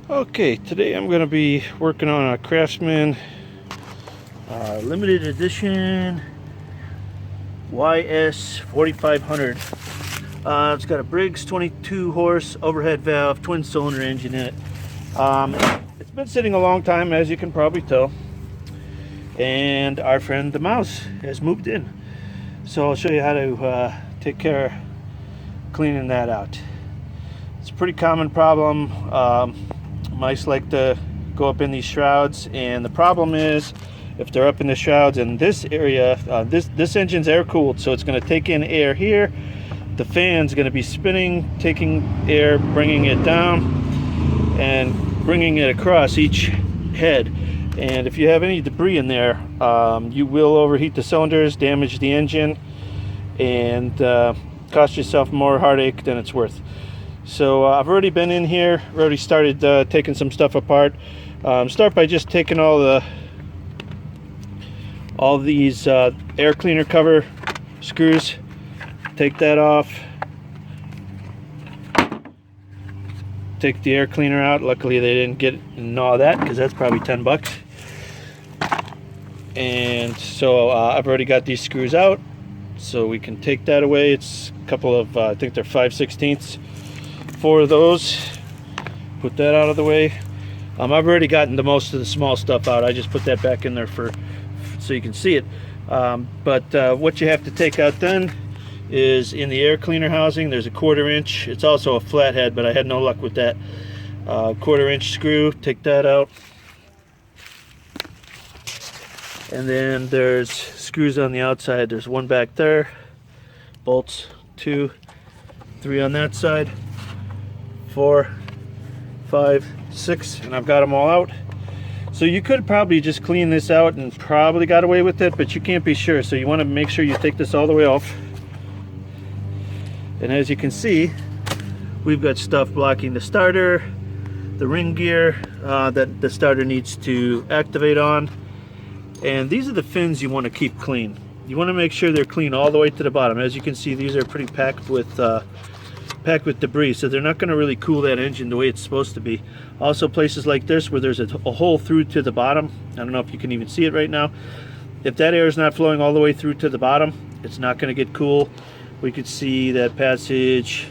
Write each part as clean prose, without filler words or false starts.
Okay, today I'm going to be working on a Craftsman limited edition YS 4500. It's got a Briggs 22 horse overhead valve twin cylinder engine in it. It's been sitting a long time, as you can probably tell, and our friend the mouse has moved in, so I'll show you how to take care of cleaning that out. It's a pretty common problem. Mice like to go up in these shrouds, and the problem is if they're up in the shrouds in this area, this engine's air cooled, so it's going to take in air here. The fan's going to be spinning, taking air, bringing it down and bringing it across each head, and if you have any debris in there, you will overheat the cylinders, damage the engine, and cost yourself more heartache than it's worth. So I've already been in here, already started taking some stuff apart. Start by just taking all these air cleaner cover screws. Take that off. Take the air cleaner out. Luckily they didn't gnaw that, because that's probably 10 bucks. And so I've already got these screws out, so we can take that away. It's a couple of, I think they're 5/16. 4 of those. Put that out of the way. I've already gotten the most of the small stuff out. I just put that back in there so you can see it. But what you have to take out then is in the air cleaner housing, there's a 1/4 inch. It's also a flathead, but I had no luck with that. 1/4 inch screw. Take that out. And then there's screws on the outside. There's 1 back there. Bolts, 2, 3 on that side. 4, 5, 6, and I've got them all out. So you could probably just clean this out and probably got away with it, but you can't be sure, so you want to make sure you take this all the way off. And as you can see, we've got stuff blocking the starter, the ring gear that the starter needs to activate on, and these are the fins you want to keep clean. You want to make sure they're clean all the way to the bottom. As you can see, these are pretty packed with debris, so they're not going to really cool that engine the way it's supposed to be. Also, places like this where there's a hole through to the bottom, I don't know if you can even see it right now, if that air is not flowing all the way through to the bottom, it's not going to get cool. We could see that passage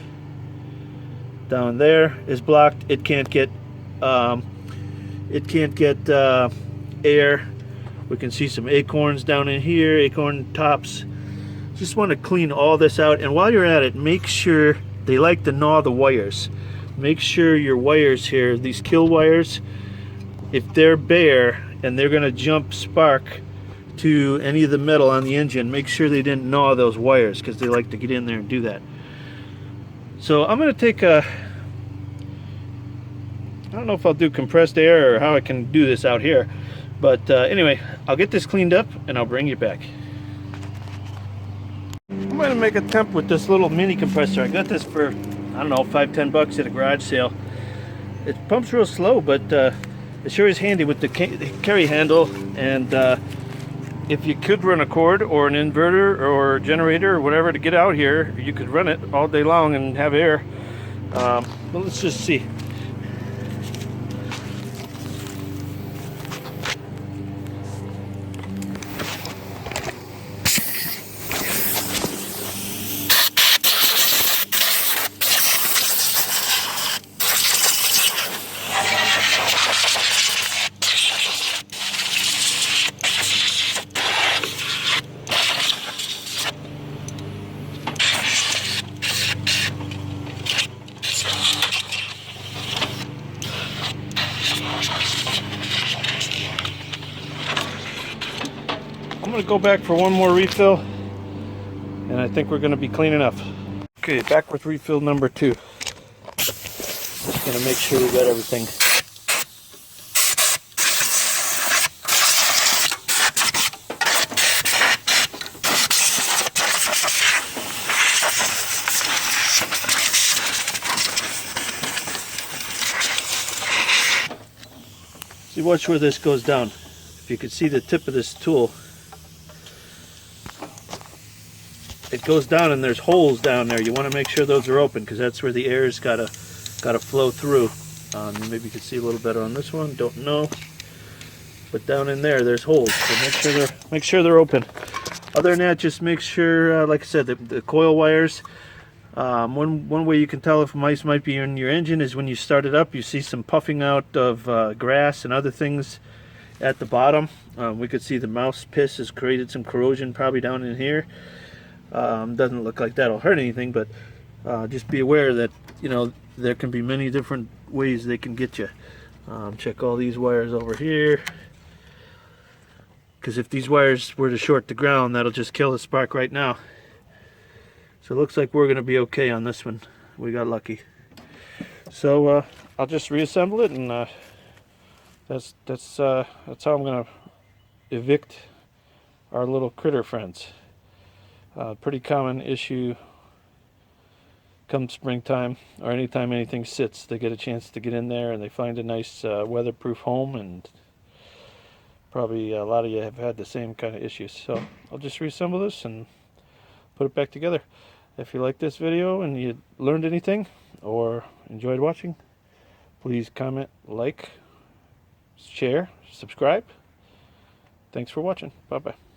down there is blocked. It can't get air. We can see some acorns down in here, acorn tops. Just want to clean all this out, and while you're at it, make sure, they like to gnaw the wires. Make sure your wires here, these kill wires, if they're bare and they're going to jump spark to any of the metal on the engine, make sure they didn't gnaw those wires, because they like to get in there and do that. So I'm going to take I don't know if I'll do compressed air or how I can do this out here, but anyway, I'll get this cleaned up and I'll bring you back. I'm going to make a temp with this little mini compressor. I got this for, I don't know, 5-10 bucks at a garage sale. It pumps real slow, but it sure is handy with the carry handle. And if you could run a cord or an inverter or a generator or whatever to get out here, you could run it all day long and have air. But let's just see. I'm going to go back for one more refill, and I think we're going to be clean enough. Okay, back with refill number 2. Just going to make sure we got everything. See, watch where this goes down. If you could see the tip of this tool, it goes down and there's holes down there. You want to make sure those are open because that's where the air's gotta flow through. Maybe you can see a little better on this one, don't know. But down in there, there's holes, so make sure they're open. Other than that, just make sure, like I said, the coil wires. One way you can tell if mice might be in your engine is when you start it up, you see some puffing out of grass and other things at the bottom. We could see the mouse piss has created some corrosion probably down in here. Doesn't look like that'll hurt anything, but just be aware that, you know, there can be many different ways they can get you. Check all these wires over here, because if these wires were to short the ground, that'll just kill the spark right now. So it looks like we're going to be okay on this one. We got lucky. So I'll just reassemble it, and that's how I'm going to evict our little critter friends. Pretty common issue come springtime, or anytime anything sits, they get a chance to get in there and they find a nice weatherproof home, and probably a lot of you have had the same kind of issues. So I'll just reassemble this and put it back together. If you like this video and you learned anything or enjoyed watching, please comment, like, share, subscribe. Thanks for watching. Bye bye.